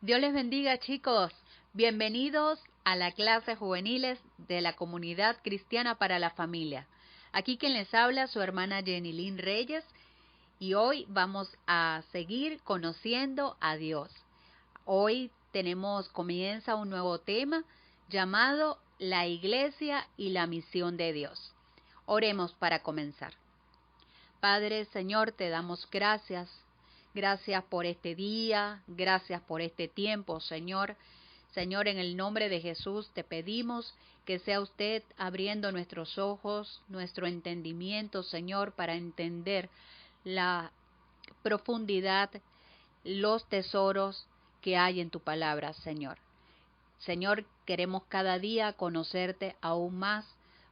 Dios les bendiga, chicos. Bienvenidos a la clase juveniles de la Comunidad Cristiana para la Familia. Aquí quien les habla, su hermana Jenilyn Reyes, y hoy vamos a seguir conociendo a Dios. Hoy comienza un nuevo tema llamado La Iglesia y la Misión de Dios. Oremos para comenzar. Padre, Señor, te damos gracias. Gracias por este día, gracias por este tiempo, Señor. Señor, en el nombre de Jesús te pedimos que sea usted abriendo nuestros ojos, nuestro entendimiento, Señor, para entender la profundidad, los tesoros que hay en tu palabra, Señor. Señor, queremos cada día conocerte aún más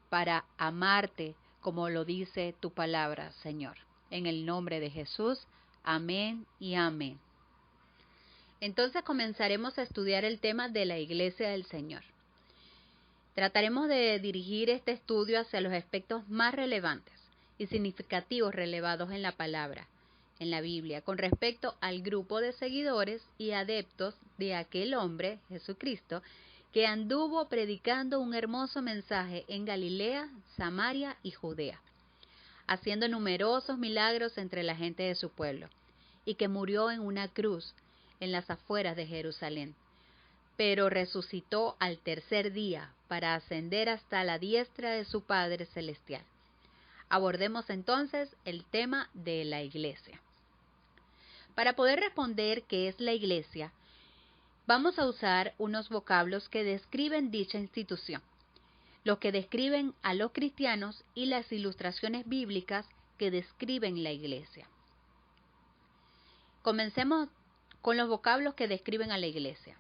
para amarte, como lo dice tu palabra, Señor. En el nombre de Jesús, amén y amén. Entonces comenzaremos a estudiar el tema de la Iglesia del Señor. Trataremos de dirigir este estudio hacia los aspectos más relevantes y significativos relevados en la palabra, en la Biblia, con respecto al grupo de seguidores y adeptos de aquel hombre, Jesucristo, que anduvo predicando un hermoso mensaje en Galilea, Samaria y Judea, haciendo numerosos milagros entre la gente de su pueblo, y que murió en una cruz en las afueras de Jerusalén, pero resucitó al tercer día para ascender hasta la diestra de su Padre Celestial. Abordemos entonces el tema de la Iglesia. Para poder responder qué es la Iglesia, vamos a usar unos vocablos que describen dicha institución, los que describen a los cristianos y las ilustraciones bíblicas que describen la Iglesia. Comencemos con los vocablos que describen a la Iglesia.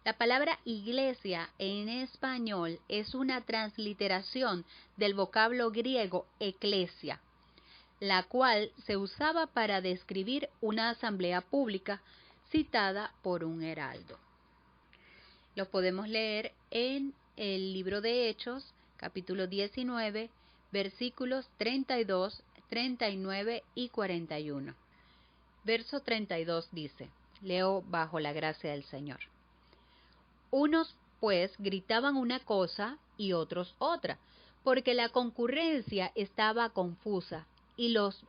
La palabra iglesia en español es una transliteración del vocablo griego eclesia, la cual se usaba para describir una asamblea pública citada por un heraldo. Lo podemos leer en el libro de Hechos, capítulo 19, versículos 32, 39 y 41. Verso 32 dice, leo bajo la gracia del Señor. Unos, pues, gritaban una cosa y otros otra, porque la concurrencia estaba confusa y los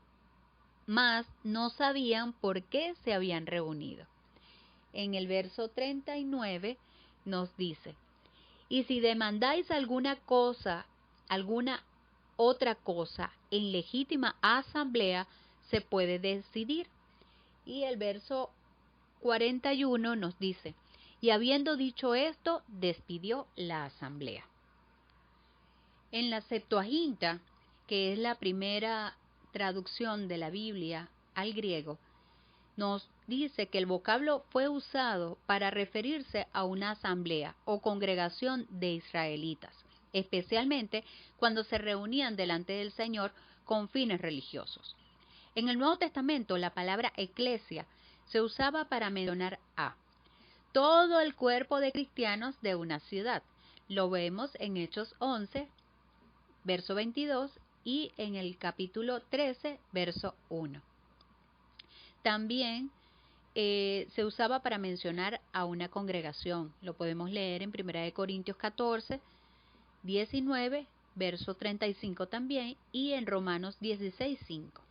más no sabían por qué se habían reunido. En el verso 39 nos dice, y si demandáis alguna otra cosa en legítima asamblea, se puede decidir. Y el verso 41 nos dice, y habiendo dicho esto, despidió la asamblea. En la Septuaginta, que es la primera traducción de la Biblia al griego, nos dice que el vocablo fue usado para referirse a una asamblea o congregación de israelitas, especialmente cuando se reunían delante del Señor con fines religiosos. En el Nuevo Testamento, la palabra eclesia se usaba para mencionar a todo el cuerpo de cristianos de una ciudad. Lo vemos en Hechos 11, verso 22 y en el capítulo 13, verso 1. También se usaba para mencionar a una congregación. Lo podemos leer en 1 Corintios 14, 19, verso 35 también, y en Romanos 16, 5.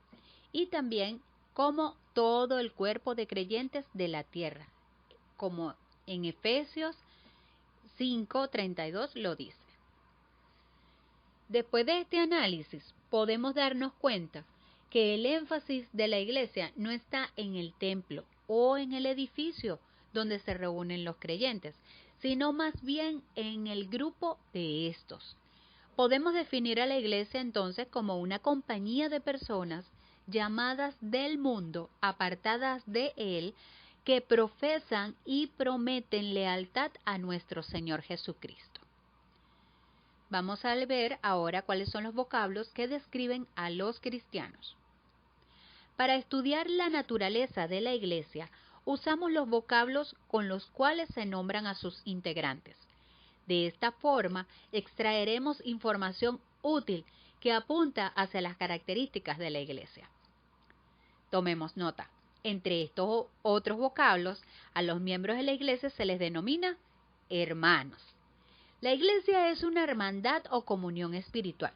Y también como todo el cuerpo de creyentes de la tierra, como en Efesios 5, 32 lo dice. Después de este análisis, podemos darnos cuenta que el énfasis de la iglesia no está en el templo o en el edificio donde se reúnen los creyentes, sino más bien en el grupo de estos. Podemos definir a la iglesia entonces como una compañía de personas llamadas del mundo, apartadas de él, que profesan y prometen lealtad a nuestro Señor Jesucristo. Vamos a ver ahora cuáles son los vocablos que describen a los cristianos. Para estudiar la naturaleza de la iglesia, usamos los vocablos con los cuales se nombran a sus integrantes. De esta forma, extraeremos información útil que apunta hacia las características de la iglesia. Tomemos nota. Entre estos otros vocablos, a los miembros de la iglesia se les denomina hermanos. La iglesia es una hermandad o comunión espiritual,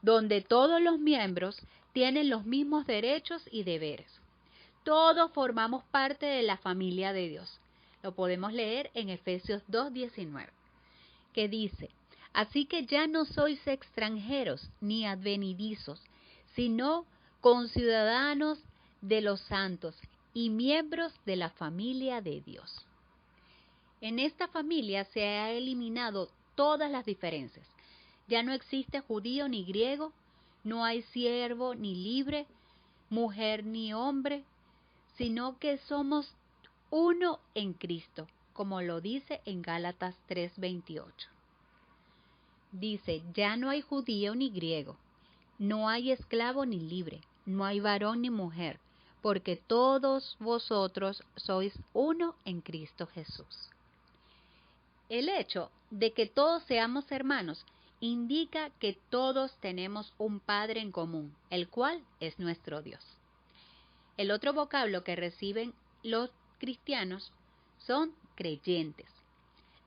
donde todos los miembros tienen los mismos derechos y deberes. Todos formamos parte de la familia de Dios. Lo podemos leer en Efesios 2:19, que dice: así que ya no sois extranjeros ni advenedizos, sino conciudadanos de los santos y miembros de la familia de Dios. En esta familia se ha eliminado todas las diferencias. Ya no existe judío ni griego, no hay siervo ni libre, mujer ni hombre, sino que somos uno en Cristo, como lo dice en Gálatas 3:28. Dice: ya no hay judío ni griego, no hay esclavo ni libre, no hay varón ni mujer, porque todos vosotros sois uno en Cristo Jesús. El hecho de que todos seamos hermanos indica que todos tenemos un Padre en común, el cual es nuestro Dios. El otro vocablo que reciben los cristianos son creyentes.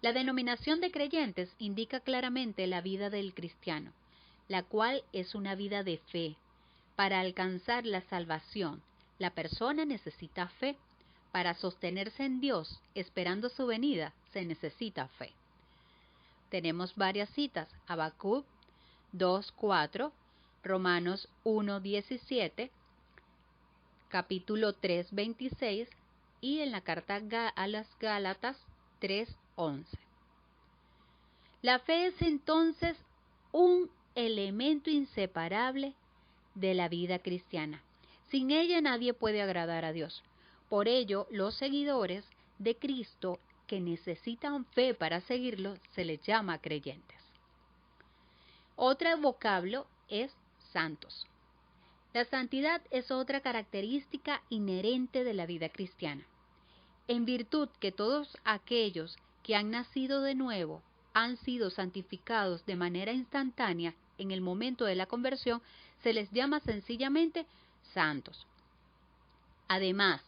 La denominación de creyentes indica claramente la vida del cristiano, la cual es una vida de fe. Para alcanzar la salvación, la persona necesita fe. Para sostenerse en Dios, esperando su venida, se necesita fe. Tenemos varias citas: Habacuc 2:4, Romanos 1:17, capítulo 3:26 y en la carta a las Gálatas 3:11. La fe es entonces un elemento inseparable de la vida cristiana. Sin ella nadie puede agradar a Dios. Por ello, los seguidores de Cristo que necesitan fe para seguirlo se les llama creyentes. Otro vocablo es santos. La santidad es otra característica inherente de la vida cristiana. En virtud que todos aquellos que han nacido de nuevo han sido santificados de manera instantánea en el momento de la conversión, se les llama sencillamente santos. Además,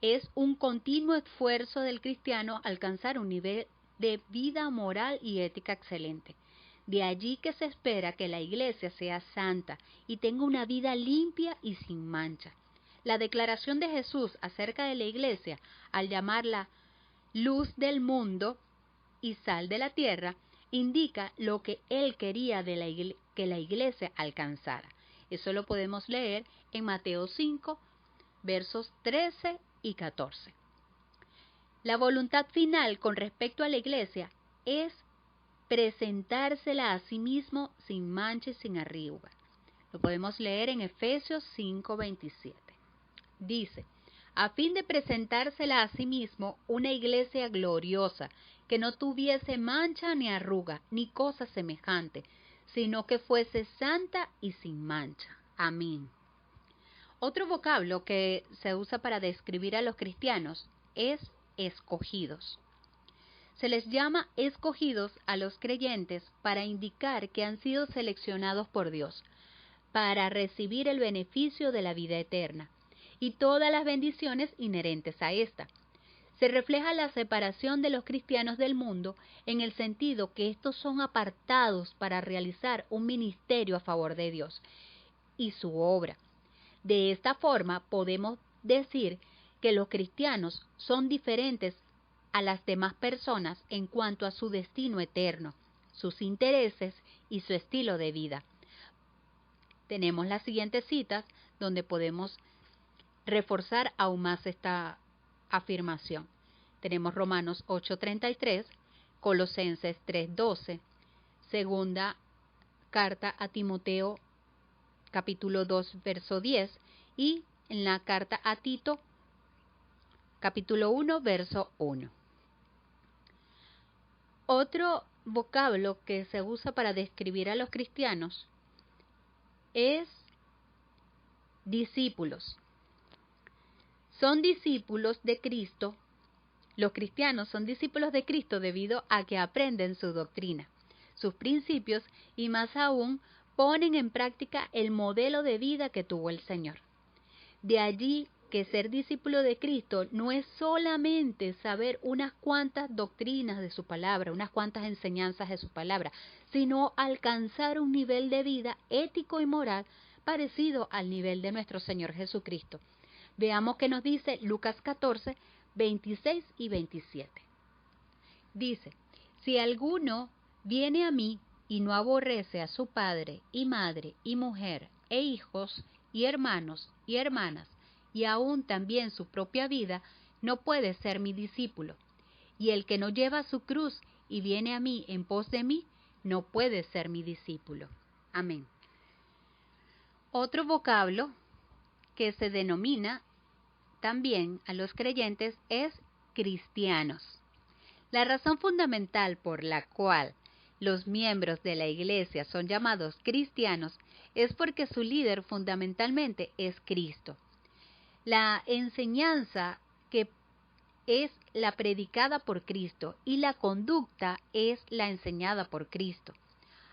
es un continuo esfuerzo del cristiano alcanzar un nivel de vida moral y ética excelente. De allí que se espera que la iglesia sea santa y tenga una vida limpia y sin mancha. La declaración de Jesús acerca de la iglesia, al llamarla luz del mundo y sal de la tierra, indica lo que él quería que la iglesia alcanzara. Eso lo podemos leer en Mateo 5, versos 13 y 14. La voluntad final con respecto a la iglesia es presentársela a sí mismo sin mancha y sin arruga. Lo podemos leer en Efesios 5:27. Dice: a fin de presentársela a sí mismo una iglesia gloriosa, que no tuviese mancha ni arruga, ni cosa semejante, sino que fuese santa y sin mancha. Amén. Otro vocablo que se usa para describir a los cristianos es escogidos. Se les llama escogidos a los creyentes para indicar que han sido seleccionados por Dios para recibir el beneficio de la vida eterna y todas las bendiciones inherentes a esta. Se refleja la separación de los cristianos del mundo en el sentido que estos son apartados para realizar un ministerio a favor de Dios y su obra. De esta forma podemos decir que los cristianos son diferentes a las demás personas en cuanto a su destino eterno, sus intereses y su estilo de vida. Tenemos las siguientes citas donde podemos reforzar aún más esta afirmación. Tenemos Romanos 8:33, Colosenses 3:12, segunda carta a Timoteo capítulo 2 verso 10 y en la carta a Tito capítulo 1 verso 1. Otro vocablo que se usa para describir a los cristianos es discípulos. Son discípulos de Cristo. Los cristianos son discípulos de Cristo debido a que aprenden su doctrina, sus principios y más aún ponen en práctica el modelo de vida que tuvo el Señor. De allí que ser discípulo de Cristo no es solamente saber unas cuantas doctrinas de su palabra, unas cuantas enseñanzas de su palabra, sino alcanzar un nivel de vida ético y moral parecido al nivel de nuestro Señor Jesucristo. Veamos qué nos dice Lucas 14, 26 y 27. Dice, si alguno viene a mí y no aborrece a su padre y madre y mujer e hijos y hermanos y hermanas, y aún también su propia vida, no puede ser mi discípulo. Y el que no lleva su cruz y viene a mí en pos de mí, no puede ser mi discípulo. Amén. Otro vocablo que se denomina también a los creyentes es cristianos. La razón fundamental por la cual los miembros de la Iglesia son llamados cristianos es porque su líder fundamentalmente es Cristo. La enseñanza que es la predicada por Cristo y la conducta es la enseñada por Cristo.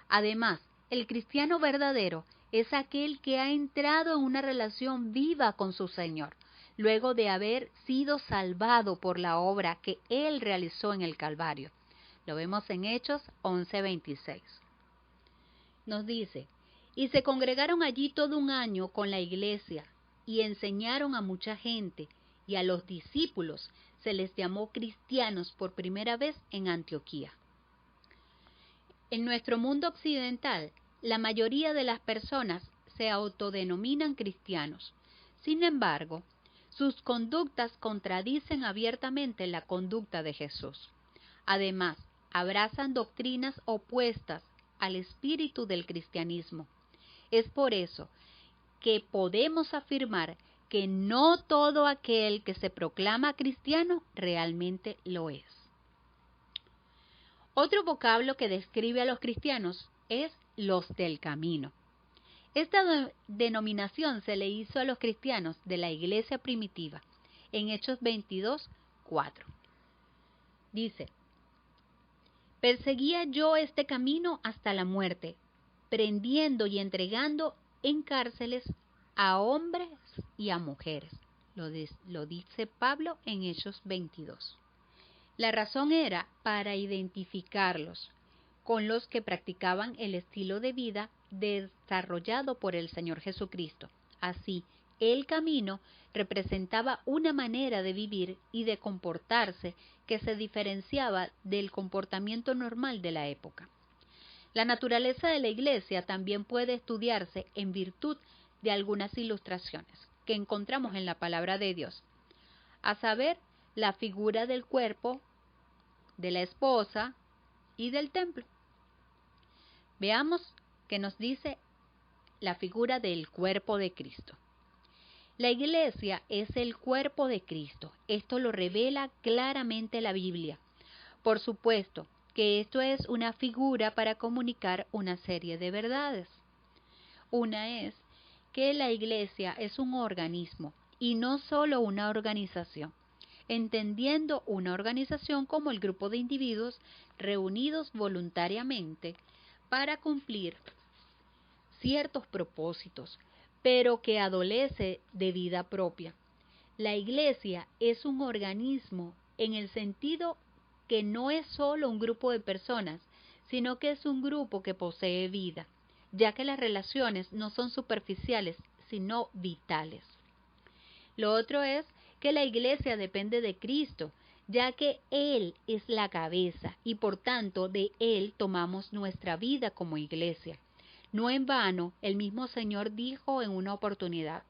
Además, el cristiano verdadero es aquel que ha entrado en una relación viva con su Señor, luego de haber sido salvado por la obra que Él realizó en el Calvario. Lo vemos en Hechos 11:26. Nos dice, y se congregaron allí todo un año con la iglesia, y enseñaron a mucha gente, y a los discípulos se les llamó cristianos por primera vez en Antioquía. En nuestro mundo occidental, la mayoría de las personas se autodenominan cristianos. Sin embargo, sus conductas contradicen abiertamente la conducta de Jesús. Además, abrazan doctrinas opuestas al espíritu del cristianismo. Es por eso que podemos afirmar que no todo aquel que se proclama cristiano realmente lo es. Otro vocablo que describe a los cristianos es los del camino. Esta denominación se le hizo a los cristianos de la iglesia primitiva en Hechos 22:4. Dice, perseguía yo este camino hasta la muerte, prendiendo y entregando en cárceles a hombres y a mujeres. Lo dice Pablo en Hechos 22. La razón era para identificarlos con los que practicaban el estilo de vida desarrollado por el Señor Jesucristo. Así, el camino representaba una manera de vivir y de comportarse que se diferenciaba del comportamiento normal de la época. La naturaleza de la iglesia también puede estudiarse en virtud de algunas ilustraciones que encontramos en la palabra de Dios, a saber, la figura del cuerpo, de la esposa y del templo. Veamos qué nos dice la figura del cuerpo de Cristo. La iglesia es el cuerpo de Cristo. Esto lo revela claramente la Biblia. Por supuesto que esto es una figura para comunicar una serie de verdades. Una es que la iglesia es un organismo y no solo una organización, entendiendo una organización como el grupo de individuos reunidos voluntariamente para cumplir ciertos propósitos, pero que adolece de vida propia. La iglesia es un organismo en el sentido que no es solo un grupo de personas, sino que es un grupo que posee vida, ya que las relaciones no son superficiales, sino vitales. Lo otro es que la iglesia depende de Cristo, ya que Él es la cabeza y por tanto de Él tomamos nuestra vida como iglesia. No en vano, el mismo Señor dijo en una oportunidad,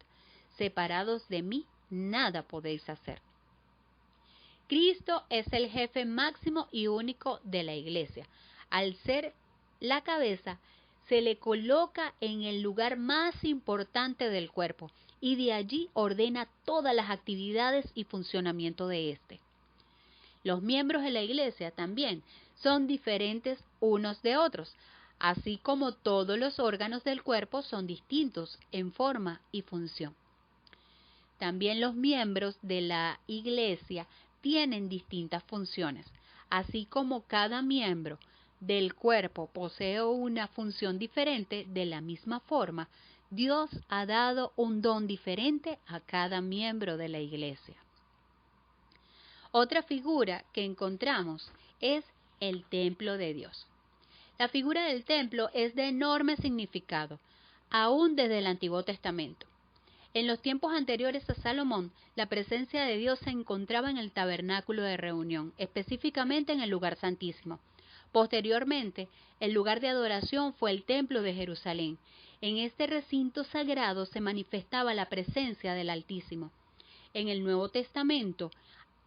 separados de mí, nada podéis hacer. Cristo es el jefe máximo y único de la iglesia. Al ser la cabeza, se le coloca en el lugar más importante del cuerpo y de allí ordena todas las actividades y funcionamiento de éste. Los miembros de la iglesia también son diferentes unos de otros, así como todos los órganos del cuerpo son distintos en forma y función. También los miembros de la iglesia tienen distintas funciones, así como cada miembro del cuerpo posee una función diferente. De la misma forma, Dios ha dado un don diferente a cada miembro de la iglesia. Otra figura que encontramos es el templo de Dios. La figura del templo es de enorme significado, aún desde el Antiguo Testamento. En los tiempos anteriores a Salomón, la presencia de Dios se encontraba en el tabernáculo de reunión, específicamente en el lugar santísimo. Posteriormente, el lugar de adoración fue el templo de Jerusalén. En este recinto sagrado se manifestaba la presencia del Altísimo. En el Nuevo Testamento,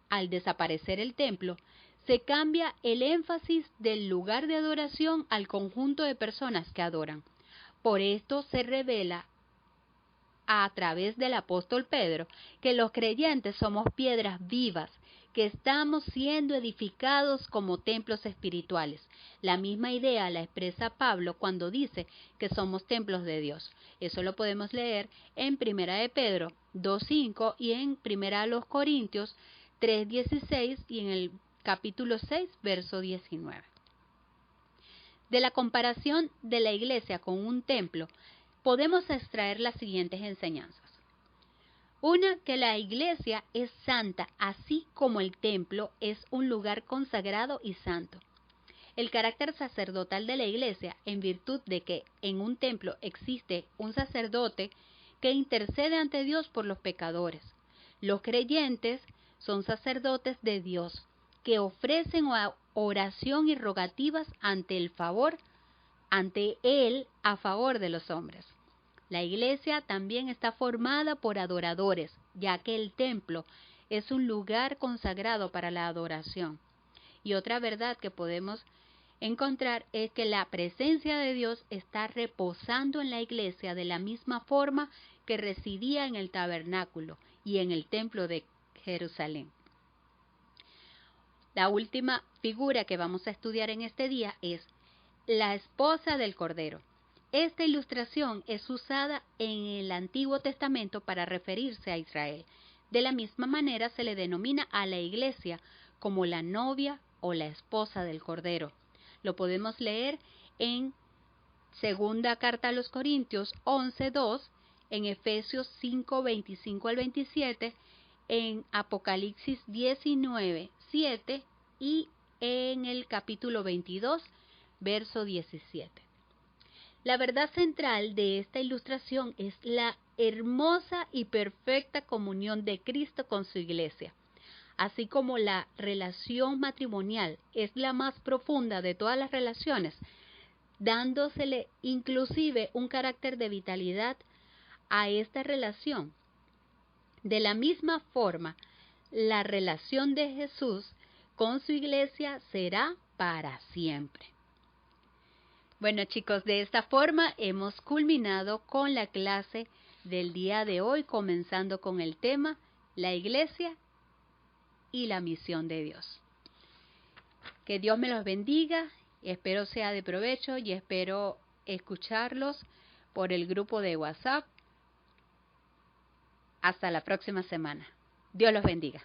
al desaparecer el templo, se cambia el énfasis del lugar de adoración al conjunto de personas que adoran. Por esto se revela a través del apóstol Pedro que los creyentes somos piedras vivas, que estamos siendo edificados como templos espirituales. La misma idea la expresa Pablo cuando dice que somos templos de Dios. Eso lo podemos leer en 1 de Pedro 2:5 y en 1 Corintios 3:16 y en el capítulo 6, verso 19. De la comparación de la iglesia con un templo, podemos extraer las siguientes enseñanzas. Una, que la iglesia es santa, así como el templo es un lugar consagrado y santo. El carácter sacerdotal de la iglesia, en virtud de que en un templo existe un sacerdote que intercede ante Dios por los pecadores. Los creyentes son sacerdotes de Dios, que ofrecen oración y rogativas ante Él a favor de los hombres. La iglesia también está formada por adoradores, ya que el templo es un lugar consagrado para la adoración. Y otra verdad que podemos encontrar es que la presencia de Dios está reposando en la iglesia de la misma forma que residía en el tabernáculo y en el templo de Jerusalén. La última figura que vamos a estudiar en este día es la esposa del Cordero. Esta ilustración es usada en el Antiguo Testamento para referirse a Israel. De la misma manera se le denomina a la iglesia como la novia o la esposa del Cordero. Lo podemos leer en Segunda Carta a los Corintios 11:2, en Efesios 5:25 al 27, en Apocalipsis 19:7 y en el capítulo 22, verso 17. La verdad central de esta ilustración es la hermosa y perfecta comunión de Cristo con su iglesia. Así como la relación matrimonial es la más profunda de todas las relaciones, dándosele inclusive un carácter de vitalidad a esta relación. De la misma forma, la relación de Jesús con su iglesia será para siempre. Bueno, chicos, de esta forma hemos culminado con la clase del día de hoy, comenzando con el tema la iglesia y la misión de Dios. Que Dios me los bendiga, espero sea de provecho y espero escucharlos por el grupo de WhatsApp. Hasta la próxima semana. Dios los bendiga.